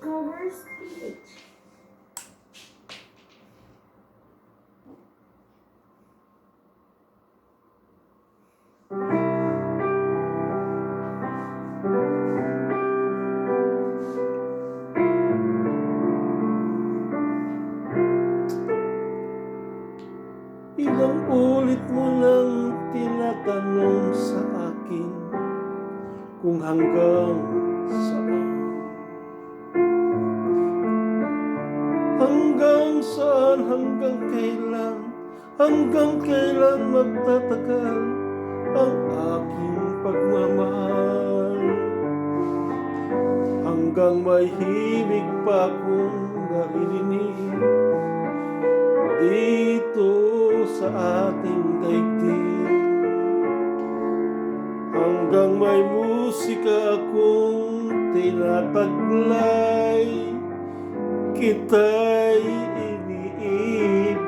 Covers PH. Ilang ulit mo lang tinatanong sa akin kung hanggang saan. Hanggang saan, hanggang kailan magtatagal ang aking pagmamahal. Hanggang may himig pa akong naririnig dito sa ating daigdig. Hanggang may musika akong tinataglay, kita'y iniibig.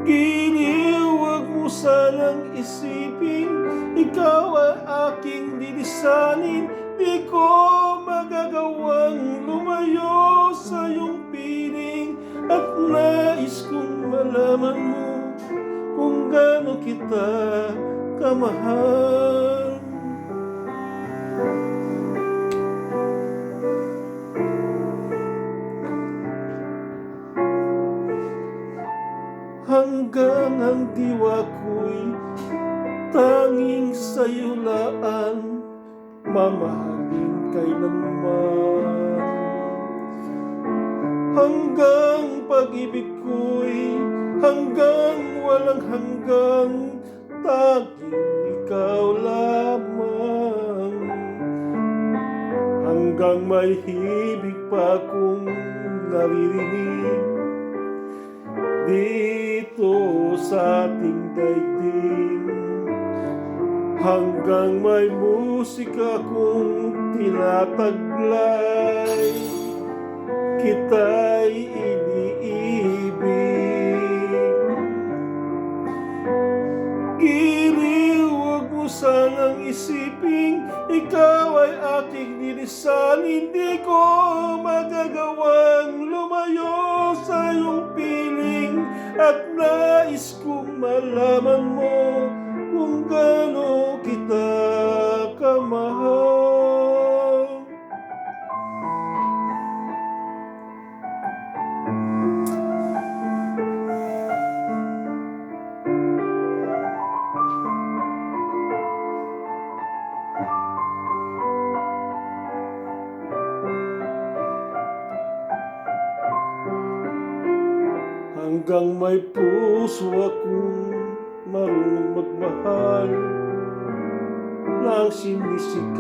Giliw, wag mo sanang isipin, ikaw ay aking lilisanin. Di ko magagawang lumayo sa iyong piling, at nais kong malaman mo kung gaano kita kamahal. Hanggang ang diwa ko'y tanging sa'yo laan, mamahalin kailanman. Hanggang pag-ibig ko'y hanggang walang hanggang, tanging ikaw lamang. Hanggang may hibig pa akong naririnig dito sa ating daigdig. Hanggang may musika akong tinataglay, kita'y iniibig. Giliw, wag mo sanang isipin, ikaw ay aking lilisanin. Di ko magagawang lumayo sa iyong piling, at nais kong malaman mo kung gaano kita kamahal. Hanggang may puso akong marunong magmahal, nang sinisigaw